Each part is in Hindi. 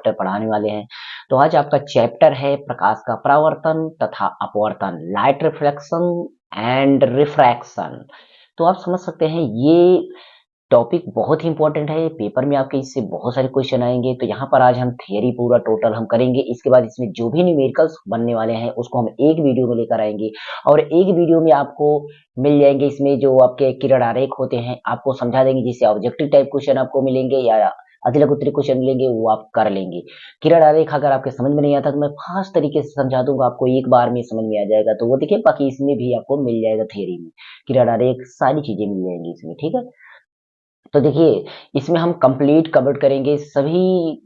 चैप्टर पढ़ाने वाले हैं। तो आज आपका चैप्टर है प्रकाश का परावर्तन तथा अपवर्तन, लाइट रिफ्लेक्शन एंड रिफ्रैक्शन। तो आप समझ सकते हैं ये टॉपिक बहुत ही इंपॉर्टेंट है, पेपर में आपके इससे बहुत सारे क्वेश्चन आएंगे। तो यहाँ पर आज हम थियरी पूरा टोटल हम करेंगे, इसके बाद इसमें जो भी न्यूमेरिकल्स बनने वाले हैं उसको हम एक वीडियो में लेकर आएंगे और एक वीडियो में आपको मिल जाएंगे इसमें जो आपके किरण आरेख होते हैं आपको समझा देंगे, जिससे ऑब्जेक्टिव टाइप क्वेश्चन आपको मिलेंगे या अधिक उत्तरी क्वेश्चन मिलेंगे वो आप कर लेंगे। किरण आरेख अगर आपके समझ में नहीं आता तो मैं फास्ट तरीके से समझा दूंगा, आपको एक बार में समझ में आ जाएगा। तो वो देखिए बाकी इसमें भी आपको मिल जाएगा, थियरी में किरण आरेख सारी चीजें मिल जाएंगी इसमें, ठीक है। तो देखिए इसमें हम कंप्लीट कवर करेंगे सभी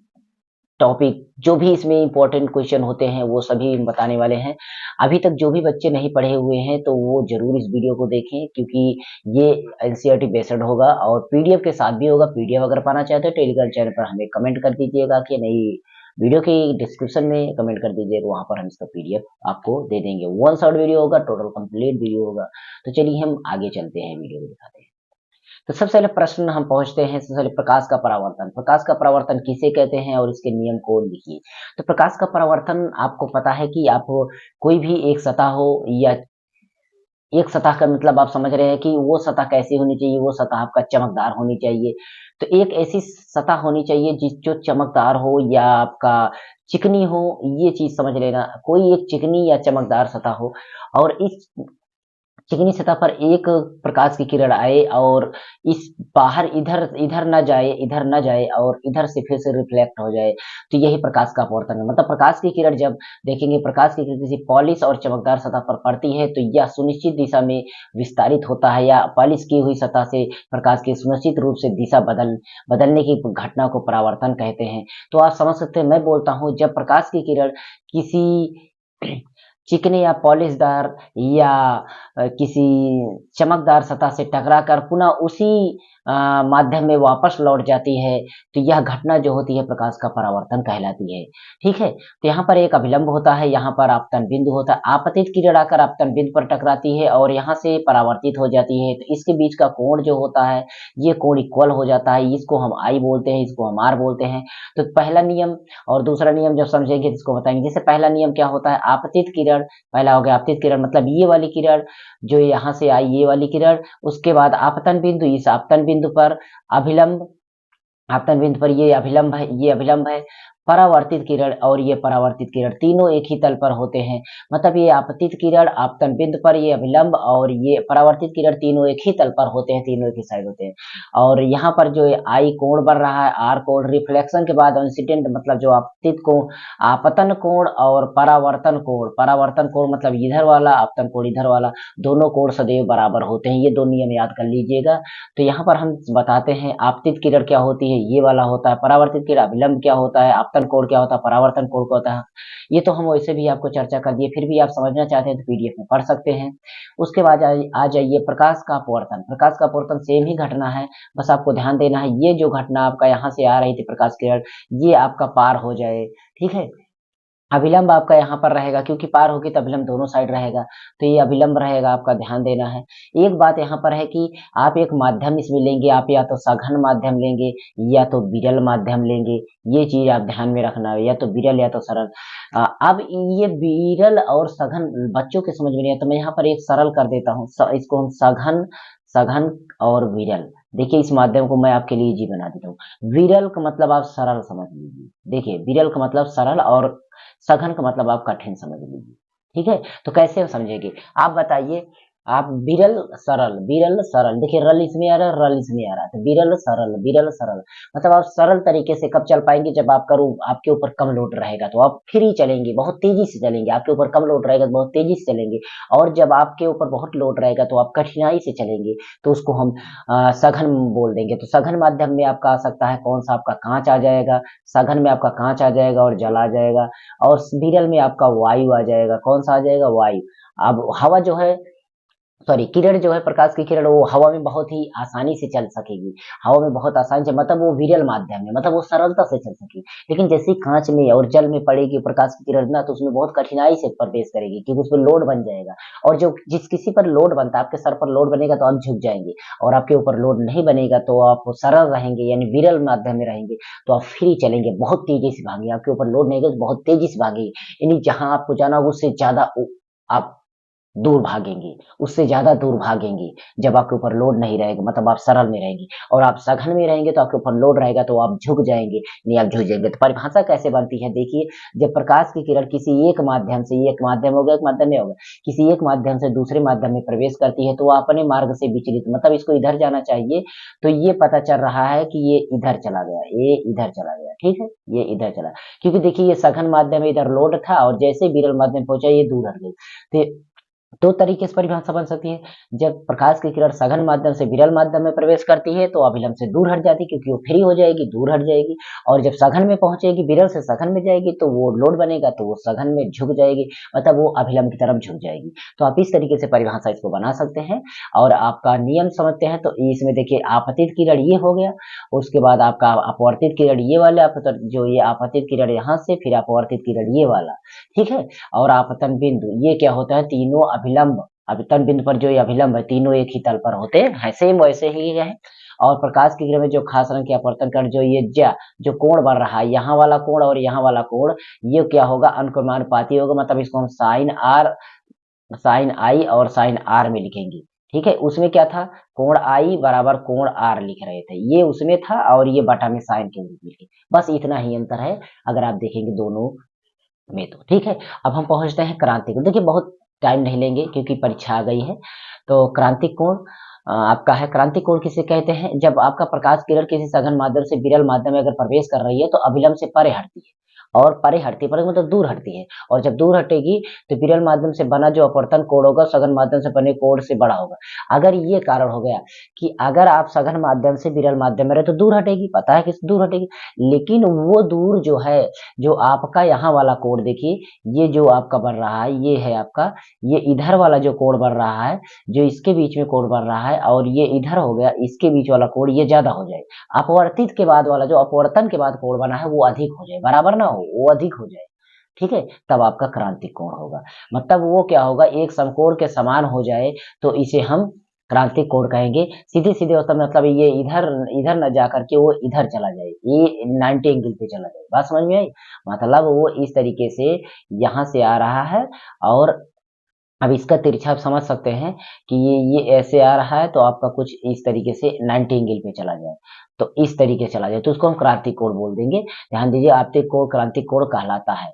टॉपिक, जो भी इसमें इंपॉर्टेंट क्वेश्चन होते हैं वो सभी हम बताने वाले हैं। अभी तक जो भी बच्चे नहीं पढ़े हुए हैं तो वो जरूर इस वीडियो को देखें, क्योंकि ये एनसीईआरटी बेस्ड होगा और पीडीएफ के साथ भी होगा। पीडीएफ अगर पाना चाहते हो टेलीग्राम चैनल पर हमें कमेंट कर दीजिएगा कि नहीं, वीडियो की डिस्क्रिप्शन में कमेंट कर दीजिएगा, वहां पर हम इसका पीडीएफ आपको दे देंगे। वन शॉट वीडियो होगा, टोटल कंप्लीट वीडियो होगा। तो चलिए हम आगे चलते हैं, वीडियो को दिखाते हैं। तो सबसे पहले प्रश्न हम पहुंचते हैं, सबसे पहले प्रकाश का परावर्तन। प्रकाश का परावर्तन किसे कहते हैं और इसके नियम को लिखिए। तो प्रकाश का परावर्तन आपको पता है कि आप कोई भी एक सतह हो या एक सतह का मतलब आप समझ रहे हैं कि वो सतह कैसी होनी चाहिए, वो सतह आपका चमकदार होनी चाहिए। तो एक ऐसी सतह होनी चाहिए जिस जो चमकदार हो या आपका चिकनी हो, ये चीज समझ लेना। कोई एक चिकनी या चमकदार सतह हो और इस चिकनी सतह पर एक प्रकाश की किरण आए और इस बाहर इधर इधर न जाए, इधर न जाए और इधर से फिर से रिफ्लेक्ट हो जाए, तो यही प्रकाश का अपवर्तन है। मतलब प्रकाश की किरण जब देखेंगे, प्रकाश की किरण किसी पॉलिश और चमकदार सतह पर पड़ती है तो यह सुनिश्चित दिशा में विस्तारित होता है, या पॉलिश की हुई सतह से प्रकाश की सुनिश्चित रूप से दिशा बदलने की घटना को परावर्तन कहते हैं। तो आप समझ सकते हैं, मैं बोलता हूं जब प्रकाश की किरण किसी चिकने या पॉलिशदार या किसी चमकदार सतह से टकराकर पुनः उसी माध्यम में वापस लौट जाती है, तो यह घटना जो होती है प्रकाश का परावर्तन कहलाती है। ठीक है, तो यहाँ पर एक अभिलंब होता है, यहाँ पर आपतन बिंदु होता है। आपतित किरण आकर आपतन बिंदु पर टकराती है और यहाँ से परावर्तित हो जाती है, तो इसके बीच का कोण जो होता है ये कोण इक्वल हो जाता है। इसको हम आई बोलते हैं, इसको हम आर बोलते हैं। तो पहला नियम और दूसरा नियम जब समझेंगे तो इसको बताएंगे। जैसे पहला नियम क्या होता है, आपतित किरण, पहला हो गया आपतित किरण मतलब ये वाली किरण जो यहाँ से आई, ये वाली किरण, उसके बाद आपतन बिंदु, इस आपतन बिंदु पर अभिलंब, आपतन बिंदु पर ये अभिलंब है, ये अभिलंब है। परावर्तित किरण और ये परावर्तित किरण तीनों एक ही तल पर होते हैं। मतलब ये आपतित किरण आपतन बिंदु पर, ये अभिलंब और ये परावर्तित किरण तीनों एक ही तल पर होते हैं, तीनों एक ही साइड होते हैं। और यहाँ पर जो आई कोण बन रहा है, आर कोण, रिफ्लेक्शन के बाद इंसिडेंट मतलब जो आपतित कोण, आपतन कोण और परावर्तन कोण, परावर्तन कोण मतलब इधर वाला, आपतन कोण इधर वाला, दोनों कोण सदैव बराबर होते हैं। ये दो नियम याद कर लीजिएगा। तो यहाँ पर हम बताते हैं आपतित किरण क्या होती है, ये वाला होता है। परावर्तित किरण अभिलंब क्या होता है, आपतन कोण क्या होता है, परावर्तन कोण क्या होता है। ये तो हम वैसे भी आपको चर्चा कर दिए, फिर भी आप समझना चाहते हैं तो पीडीएफ में पढ़ सकते हैं। उसके बाद आ जाइए प्रकाश का अपवर्तन। प्रकाश का अपवर्तन सेम ही घटना है, बस आपको ध्यान देना है ये जो घटना आपका यहाँ से आ रही थी प्रकाश किरण, ये आपका पार हो जाए। ठीक है, अभिलंब आपका यहाँ पर रहेगा, क्योंकि पार होगी तो अभिलंब दोनों साइड रहेगा, तो ये अभिलंब रहेगा, आपका ध्यान देना है। एक बात यहाँ पर है कि आप एक माध्यम इसमें लेंगे, आप या तो सघन माध्यम लेंगे या तो विरल माध्यम लेंगे, ये चीज आप ध्यान में रखना है, या तो विरल या तो सरल। अब ये विरल और सघन बच्चों के समझ में नहीं आता, मैं यहाँ पर एक सरल कर देता हूँ, इसको हम सघन, सघन और विरल। देखिए इस माध्यम को मैं आपके लिए जी बना देता हूँ। विरल का मतलब आप सरल समझ लीजिए, देखिए विरल का मतलब सरल और सघन का मतलब आप कठिन समझ लीजिए। ठीक है, तो कैसे हम समझेंगे आप बताइए। आप विरल सरल, विरल सरल, देखिए रल इसमें आ रहा है, रल इसमें आ रहा है, तो विरल सरल, विरल सरल मतलब आप सरल तरीके से कब चल पाएंगे, जब आपका आपके ऊपर कम लोड रहेगा तो आप फ्री चलेंगे, बहुत तेजी से चलेंगे। आपके ऊपर कम लोड रहेगा तो बहुत तेजी से चलेंगे, और जब आपके ऊपर बहुत लोड रहेगा तो आप कठिनाई से चलेंगे, तो उसको हम सघन बोल देंगे। तो सघन माध्यम में आपका आ सकता है कौन सा, आपका कांच आ जाएगा, सघन में आपका कांच आ जाएगा और जल आ जाएगा, और विरल में आपका वायु आ जाएगा। कौन सा आ जाएगा, वायु। अब हवा जो है सॉरी, किरण जो है, प्रकाश की किरण वो हवा में बहुत ही आसानी से चल सकेगी। हवा में बहुत आसानी से, मतलब वो विरल माध्यम है, मतलब वो सरलता से चल सकेगी। लेकिन जैसे ही कांच में और जल में पड़ेगी प्रकाश की किरण ना, तो उसमें बहुत कठिनाई से प्रवेश करेगी, क्योंकि उसमें लोड बन जाएगा। और जो जिस किसी पर लोड बनता है, आपके सर पर लोड बनेगा तो आप झुक जाएंगे, और आपके ऊपर लोड नहीं बनेगा तो आप सरल रहेंगे, यानी विरल माध्यम में रहेंगे, तो आप फ्री चलेंगे, बहुत तेजी से भागेंगे। आपके ऊपर लोड नहीं होगा तो बहुत तेजी से भागेंगे, यानी जहां आपको जाना हो उससे ज्यादा आप दूर भागेंगे, उससे ज़्यादा दूर भागेंगे, जब आपके ऊपर लोड नहीं रहेगा, मतलब आप सरल में रहेंगे। और आप सघन में रहेंगे तो आपके ऊपर लोड रहेगा तो आप झुक जाएँगे, नहीं आप झुक जाएँगे। तो परिभाषा कैसे बनती है देखिए, जब प्रकाश की किरण किसी एक माध्यम से, ये एक माध्यम हो गया, एक माध्यम में हो गया, किसी एक माध्यम से दूसरे माध्यम में प्रवेश करती है तो वो अपने मार्ग से विचलित, मतलब इसको इधर जाना चाहिए, तो ये पता चल रहा है कि ये इधर चला गया, ये इधर चला गया, ठीक है? ये इधर चला, क्योंकि देखिए ये सघन माध्यम में इधर लोड था और जैसे ही विरल माध्यम पहुँचा ये दूर हट गई। तो 2 तरीके से परिभाषा बन सकती है। जब प्रकाश की किरण सघन माध्यम से विरल माध्यम में प्रवेश करती है, तो अभिलंब से दूर हट जाती है, क्योंकि वो फ्री हो जाएगी, दूर हट जाएगी। और जब सघन में पहुंचेगी, विरल से सघन में जाएगी, तो वो लोड बनेगा, तो वो सघन में झुक जाएगी, मतलब वो अभिलंब की तरफ झुक जाएगी। तो आप इस तरीके से परिभाषा इसको बना सकते हैं। और आपका नियम समझते हैं तो इसमें देखिए, आपतित किरण ये हो गया, उसके बाद आपका अपवर्तित किरण ये वाला, जो ये आपतित किरण यहाँ से, फिर अपवर्तित किरण ये वाला, ठीक है? और आपतन बिंदु ये क्या होता है, तीनों अभिलंब, अभितन बिंदु पर जो ये अभिलंब है तीनों एक ही तल पर होते हैं, सेम वैसे ही है। और प्रकाश की किरण में जो खास रंग की अपवर्तन कण, जो ये जो कोण बन रहा है, यहाँ वाला कोण और यहाँ वाला कोण, ये क्या होगा, अनुक्रमानुपाती होगा, मतलब इसको हम साइन आर, साइन आई और साइन आर में लिखेंगे, ठीक है? उसमें क्या था, कोण आई बराबर कोण आर लिख रहे थे, ये उसमें था, और ये बटा में साइन के रूप में लिखे, बस इतना ही अंतर है अगर आप देखेंगे दोनों में तो, ठीक है? अब हम पहुंचते हैं क्रांति को। देखिए बहुत टाइम नहीं लेंगे क्योंकि परीक्षा आ गई है। तो क्रांतिक कोण आपका है, क्रांतिक कोण किसे कहते हैं, जब आपका प्रकाश किरण किसी सघन माध्यम से विरल माध्यम में अगर प्रवेश कर रही है तो अभिलंब से परे हटती है, और परे हटती है, परे मतलब दूर हटती है, और जब दूर हटेगी तो विरल माध्यम से बना जो अपवर्तन कोण होगा सघन माध्यम से बने कोण से बड़ा होगा। अगर ये कारण हो गया कि अगर आप सघन माध्यम से विरल माध्यम में रहे तो दूर हटेगी, पता है किस दूर हटेगी, लेकिन वो दूर जो है, जो आपका यहाँ वाला कोण देखिए, ये जो आपका बन रहा है, ये है आपका, ये इधर वाला जो कोण बन रहा है, जो इसके बीच में कोण बन रहा है, और ये इधर हो गया, इसके बीच वाला कोण ये ज्यादा हो जाए, अपवर्तित के बाद वाला जो अपवर्तन के बाद कोण बना है वो अधिक हो जाए, बराबर ना हो, वो अधिक हो जाए, ठीक है? तब आपका क्रांतिक कोण होगा, मतलब वो क्या होगा, एक समकोण के समान हो जाए तो इसे हम क्रांतिक कोण कहेंगे। सीधे सीधे होता मतलब ये इधर इधर न जा करके वो इधर चला जाए, ये 90 एंगल पे चला जाए, बात समझ में आई? मतलब वो इस तरीके से यहाँ से आ रहा है, और अब इसका तिरछा आप समझ सकते हैं कि ये ऐसे आ रहा है तो आपका कुछ इस तरीके से 90 एंगल पे चला जाए, तो इस तरीके से चला जाए तो उसको हम क्रांतिक कोण बोल देंगे। ध्यान दीजिए, आपतित कोण क्रांतिक कोण कहलाता है।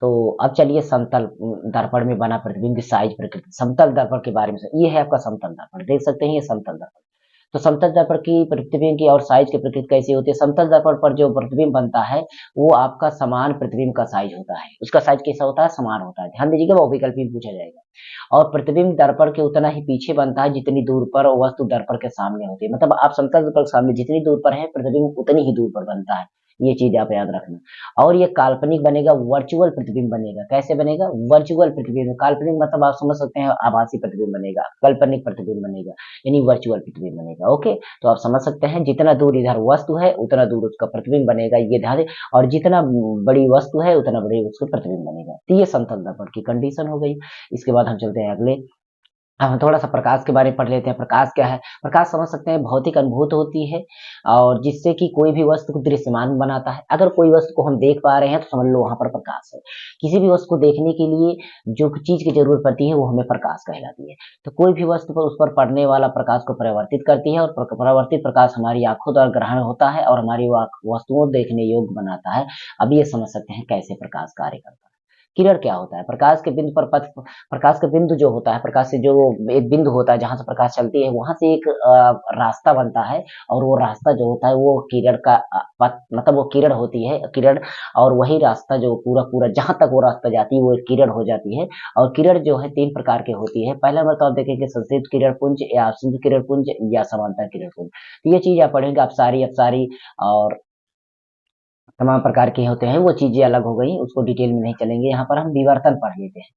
तो अब चलिए समतल दर्पण में बना प्रतिबिंब की साइज प्रकृति, समतल दर्पण के बारे में ये है आपका समतल दर्पण, देख सकते हैं ये समतल दर्पण। तो समतल दर्पण की प्रतिबिंब की और साइज की प्रकृति कैसी होती है, समतल दर्पण पर जो प्रतिबिंब बनता है वो आपका समान प्रतिबिंब का साइज होता है, उसका साइज कैसा होता है, समान होता है। ध्यान दीजिएगा, वो विकल्प भी पूछा जाएगा। और प्रतिबिंब दर्पण के उतना ही पीछे बनता है जितनी दूर पर वस्तु दर्पण के सामने होती है, मतलब आप समतल दर्पण के सामने जितनी दूर पर है प्रतिबिंब उतनी ही दूर पर बनता है, ये चीज आप याद रखना। और ये काल्पनिक बनेगा, वर्चुअल प्रतिबिंब बनेगा, कैसे बनेगा, वर्चुअल प्रतिबिंब, काल्पनिक मतलब आप समझ सकते हैं आभासी प्रतिबिंब बनेगा, काल्पनिक प्रतिबिंब बनेगा, यानी वर्चुअल प्रतिबिंब बनेगा, ओके? तो आप समझ सकते हैं जितना दूर इधर वस्तु है उतना दूर उसका प्रतिबिंब बनेगा, ये ध्यान दें। और जितना बड़ी वस्तु है उतना बड़ी उसका प्रतिबिंब बनेगा, तो ये समतल दर्पण की कंडीशन हो गई। इसके बाद हम चलते हैं अगले। अब हम थोड़ा सा प्रकाश के बारे में पढ़ लेते हैं। प्रकाश क्या है, प्रकाश समझ सकते हैं भौतिक अनुभूत होती है, और जिससे कि कोई भी वस्तु को दृश्यमान बनाता है। अगर कोई वस्तु को हम देख पा रहे हैं तो समझ लो वहां पर प्रकाश है। किसी भी वस्तु को देखने के लिए जो चीज की जरूरत पड़ती है वो हमें प्रकाश कहलाती है। तो कोई भी वस्तु पर उस पर पड़ने वाला प्रकाश को परावर्तित करती है, और परावर्तित प्रकाश हमारी आंखों द्वारा ग्रहण होता है और हमारी वस्तुओं देखने योग्य बनाता है। अब ये समझ सकते हैं कैसे प्रकाश कार्य करता है। किरण क्या होता है, प्रकाश के बिंदु पर पथ, प्रकाश का बिंदु जो होता है, प्रकाश से जो एक बिंदु होता है जहां से प्रकाश चलती है, वहां से एक रास्ता बनता है, और वो रास्ता जो होता है वो किरण का पथ, मतलब वो किरण होती है, किरण। और वही रास्ता जो पूरा पूरा जहां तक वो रास्ता जाती है वो एक किरण हो जाती है। और किरण जो है 3 प्रकार की होती है। पहला नंबर तो आप देखेंगे संश्लिष्ट किरण पुंज, या सिंधु किरण पुंज, या समांतर किरण पुंज। तो ये चीज आप पढ़ेंगे, अपसारी अपसारी और तमाम प्रकार के होते हैं, वो चीजें अलग हो गई, उसको डिटेल में नहीं चलेंगे। यहाँ पर हम विवर्तन पढ़ लेते हैं।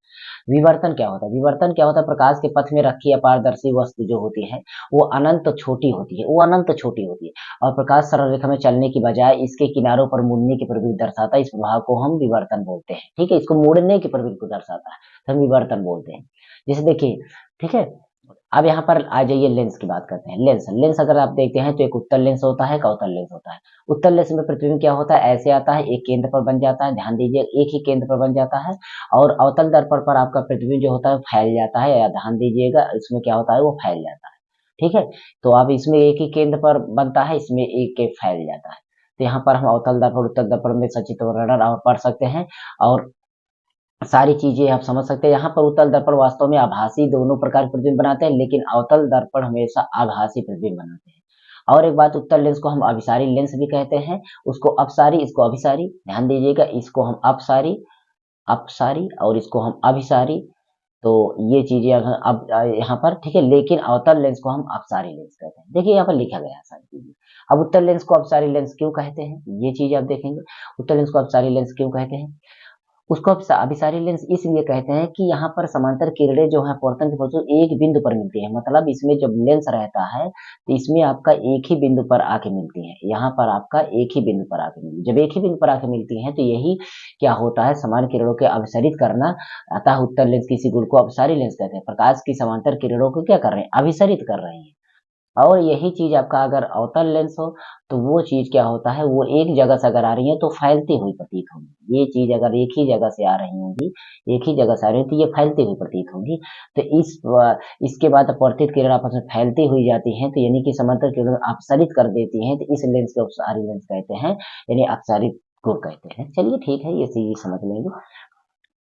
विवर्तन क्या होता है? विवर्तन क्या होता है? प्रकाश के पथ में रखी अपारदर्शी वस्तु जो होती है वो अनंत छोटी होती है, वो अनंत छोटी होती है, और प्रकाश सरल रेखा में चलने की बजाय इसके किनारों पर मुड़ने की प्रवृत्ति दर्शाता है। इस प्रभाव को हम विवर्तन बोलते हैं। ठीक है, इसको मुड़ने की प्रवृत्ति को दर्शाता है तो हम विवर्तन बोलते हैं। जैसे देखिए, ठीक है, अब यहाँ पर आ जाइए, लेंस की बात करते हैं। लेंस लेंस अगर आप देखते हैं तो एक उत्तल लेंस होता है, एक अवतल लेंस होता है। उत्तल लेंस में प्रतिबिंब क्या होता है? ऐसे आता है, एक केंद्र पर बन जाता है, ध्यान दीजिए, एक ही केंद्र पर बन जाता है। और अवतल दर्पण पर आपका प्रतिबिंब जो होता है फैल जाता है, या ध्यान दीजिएगा, इसमें क्या होता है, वो फैल जाता है। ठीक है, तो अब इसमें एक ही केंद्र पर बनता है, इसमें एक एक फैल जाता है। तो यहाँ पर हम अवतल दर्पण उत्तल दर्पण में सचित्र वर्णन और पढ़ सकते हैं, और सारी चीजें आप समझ सकते हैं। यहाँ पर उत्तल दर्पण वास्तव में आभासी दोनों प्रकार के प्रतिबिंब बनाते हैं, लेकिन अवतल दर्पण हमेशा आभासी प्रतिबिंब बनाते हैं। और एक बात, उत्तल लेंस को हम अभिसारी लेंस भी कहते हैं, उसको अपसारी, इसको अभिसारी, ध्यान दीजिएगा, इसको हम अपसारी, अपसारी, और इसको हम अभिसारी। तो ये चीजें अगर अब यहाँ पर, ठीक है, लेकिन अवतल लेंस को हम अपसारी लेंस कहते हैं। देखिए यहाँ पर लिखा गया है सारी चीजें। अब उत्तल लेंस को अपसारी लेंस क्यों कहते हैं, ये चीज आप देखेंगे। उत्तल लेंस को अपसारी लेंस क्यों कहते हैं? उसको अभिसारी लेंस इसलिए कहते हैं कि यहाँ पर समांतर किरणें जो है अपवर्तन के फलस्वरूप एक बिंदु पर मिलती है। मतलब इसमें जब लेंस रहता है तो इसमें आपका एक ही बिंदु पर आके मिलती है, यहाँ पर आपका एक ही बिंदु पर आके मिलती है। जब एक ही बिंदु पर आके मिलती है तो यही क्या होता है, समान किरणों के अभिसरित करना। अतः उत्तल लेंस किसी गुण को अपसारी लेंस कहते हैं। प्रकाश की समांतर किरणों को क्या कर रहे हैं, अभिसरित कर रहे हैं। और यही चीज आपका अगर अवतल लेंस हो तो वो चीज क्या होता है, वो एक जगह से अगर आ रही है तो फैलती हुई प्रतीत होगी। ये चीज अगर एक ही जगह से आ रही होगी, एक ही जगह से आ रही है, तो ये फैलती हुई प्रतीत होगी। तो इसके बाद अपवर्तित किरण आपस में फैलती हुई जाती हैं, तो यानी कि समांतर किरण अपसरित कर देती हैं, तो इस लेंस को अपसारी लेंस कहते हैं, यानी अपसारित गुण कहते हैं। चलिए ठीक है, ये चीज समझ लेंगे।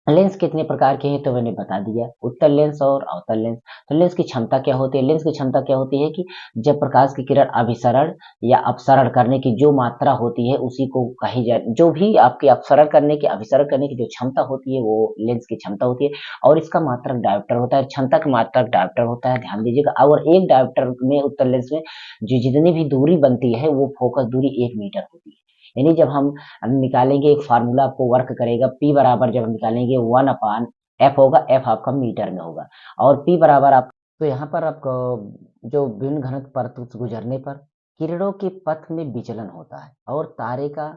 लेंस कितने प्रकार के हैं तो मैंने बता दिया, उत्तल लेंस और अवतल लेंस। तो लेंस की क्षमता क्या होती है? लेंस की क्षमता क्या होती है कि जब प्रकाश की किरण अभिसरण या अपसरण करने की जो मात्रा होती है उसी को कही जाए, जो भी आपकी अपसरण करने की अभिसरण करने की जो क्षमता होती है वो लेंस की क्षमता होती है। और इसका मात्रक डायोप्टर होता है, क्षमता का मात्रक डायोप्टर होता है, ध्यान दीजिएगा। और एक डायोप्टर में, उत्तल लेंस में जो जितनी भी दूरी बनती है वो फोकस दूरी 1 मीटर होती है। यानी जब हम निकालेंगे, एक फार्मूला आपको वर्क करेगा, पी बराबर जब हम निकालेंगे 1/f होगा, एफ आपका मीटर में होगा, और पी बराबर आप, तो यहाँ पर आपको जो विभिन्न घनत्व परत से गुजरने पर किरणों के पथ में विचलन होता है, और तारे का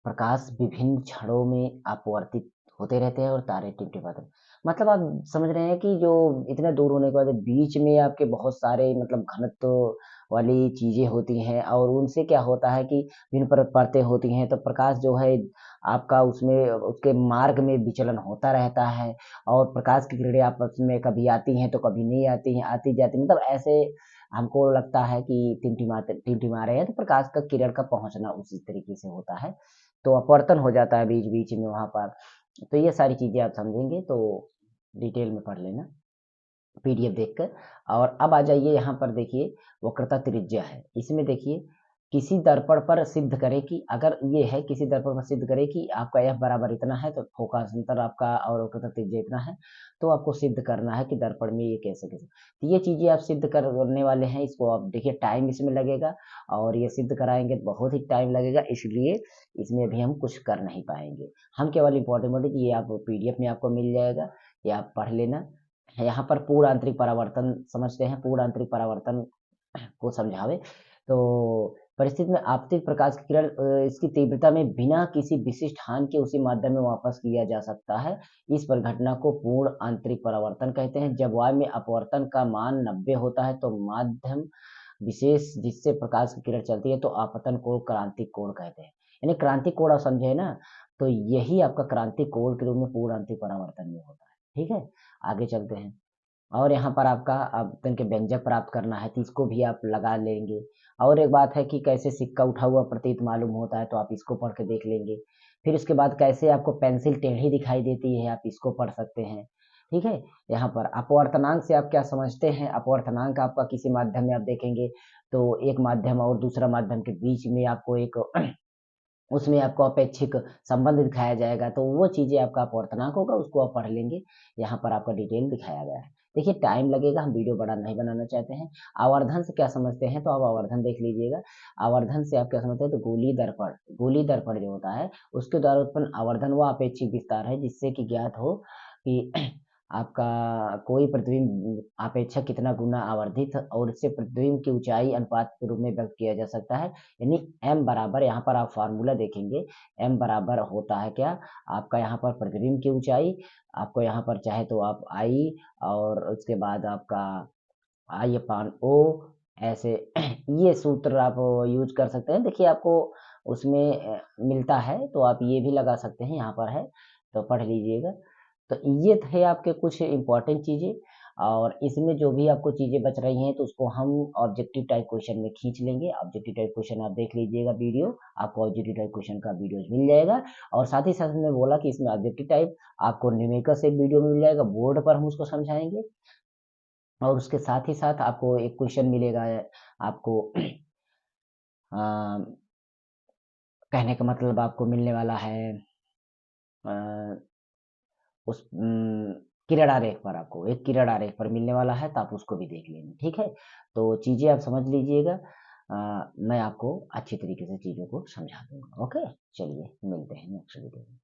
प्रकाश विभिन्न क्षणों में अपवर्तित होते रहते हैं, और तारे टिमटिमाते हैं। मतलब आप समझ रहे हैं कि जो इतने दूर होने के बाद बीच में आपके बहुत सारे मतलब घनत्व वाली चीजें होती हैं, और उनसे क्या होता है कि जिन पर परतें होती हैं तो प्रकाश जो है आपका उसमें उसके मार्ग में विचलन होता रहता है, और प्रकाश की किरणें आपस में कभी आती हैं तो कभी नहीं आती हैं, आती जाती, मतलब ऐसे हमको लगता है कि टिमटिमाते टिमटिमा रहे हैं, तो प्रकाश का किरण का पहुंचना उसी तरीके से होता है। तो अपवर्तन हो जाता है बीच बीच में वहां पर। तो ये सारी चीजें आप समझेंगे तो डिटेल में पढ़ लेना पीडीएफ देखकर। और अब आ जाइए यहाँ पर, देखिए वक्रता त्रिज्या है, इसमें देखिए किसी दर्पण पर सिद्ध करें कि, अगर ये है किसी दर्पण पर सिद्ध करें कि आपका एफ बराबर इतना है, तो फोकस अंतर आपका और वक्रता त्रिज्या इतना है, तो आपको सिद्ध करना है कि दर्पण में ये कैसे कैसे। तो ये चीजें आप सिद्ध करने वाले हैं, इसको आप देखिए, टाइम इसमें लगेगा, और ये सिद्ध कराएंगे तो बहुत ही टाइम लगेगा, इसलिए इसमें भी हम कुछ कर नहीं पाएंगे। हम केवल इंपॉर्टेंट ये आप पीडीएफ में आपको मिल जाएगा, ये आप पढ़ लेना। यहाँ पर पूर्ण आंतरिक परावर्तन समझते हैं, पूर्ण आंतरिक परावर्तन को समझावे तो परिस्थिति में आपतित प्रकाश की किरण इसकी तीव्रता में बिना किसी विशिष्ट हानि के उसी माध्यम में वापस किया जा सकता है। इस परिघटना को पूर्ण आंतरिक परावर्तन कहते हैं। जब वायु में अपवर्तन का मान 90 होता है तो माध्यम विशेष जिससे प्रकाश की किरण चलती है तो आपतन कोण क्रांतिक कोण कहते हैं। यानी क्रांतिक कोण आप समझे ना, तो यही आपका क्रांतिक कोण के रूप में पूर्ण आंतरिक परावर्तन में होता है। ठीक है, आगे चलते हैं। और यहाँ पर आपका आपतन के व्यंजक प्राप्त करना है तो इसको भी आप लगा लेंगे। और एक बात है कि कैसे सिक्का उठा हुआ प्रतीत मालूम होता है, तो आप इसको पढ़ के देख लेंगे। फिर उसके बाद कैसे आपको पेंसिल टेढ़ी दिखाई देती है, आप इसको पढ़ सकते हैं। ठीक है, यहाँ पर अपवर्तनांक से आप क्या समझते हैं? अपवर्तनांक आपका किसी माध्यम में आप देखेंगे तो एक माध्यम और दूसरा माध्यम के बीच में आपको एक उसमें आपको अपेक्षिक संबंध दिखाया जाएगा, तो वो चीजें आपका अपवर्तनांक होगा, उसको आप पढ़ लेंगे। यहाँ पर आपका डिटेल दिखाया गया है। देखिए टाइम लगेगा, हम वीडियो बड़ा नहीं बनाना चाहते हैं। आवर्धन से क्या समझते हैं, तो आप आवर्धन देख लीजिएगा। आवर्धन से आप क्या समझते हैं, तो गोली दर्पण जो होता है उसके द्वारा उत्पन्न आवर्धन वह अपेक्षित विस्तार है जिससे कि ज्ञात हो कि आपका कोई प्रतिबिंब अपेक्षा कितना गुना आवर्धित और इससे प्रतिबिंब की ऊंचाई अनुपात के रूप में व्यक्त किया जा सकता है। यानी m बराबर, यहाँ पर आप फार्मूला देखेंगे, m बराबर होता है क्या, आपका यहाँ पर प्रतिबिंब की ऊंचाई, आपको यहाँ पर चाहे तो आप I और उसके बाद आपका I अपान O ऐसे ये सूत्र आप यूज कर सकते हैं। देखिए आपको उसमें मिलता है तो आप ये भी लगा सकते हैं, यहाँ पर है तो पढ़ लीजिएगा। तो ये थे आपके कुछ इम्पोर्टेंट चीज़ें, और इसमें जो भी आपको चीज़ें बच रही हैं तो उसको हम ऑब्जेक्टिव टाइप क्वेश्चन में खींच लेंगे। ऑब्जेक्टिव टाइप क्वेश्चन आप देख लीजिएगा वीडियो, आपको ऑब्जेक्टिव टाइप क्वेश्चन का वीडियोज मिल जाएगा। और साथ ही साथ मैंने बोला कि इसमें ऑब्जेक्टिव टाइप आपको न्यूमेरिकल से वीडियो मिल जाएगा, बोर्ड पर हम उसको समझाएंगे। और उसके साथ ही साथ आपको एक क्वेश्चन मिलेगा, आपको अ, कहने का मतलब आपको मिलने वाला है अ, उस किरण आरेख पर, आपको एक किरण आरेख पर मिलने वाला है तो आप उसको भी देख लेना, ठीक है। तो चीज़ें आप समझ लीजिएगा, मैं आपको अच्छी तरीके से चीज़ों को समझा दूंगा। ओके, चलिए मिलते हैं नेक्स्ट वीडियो में।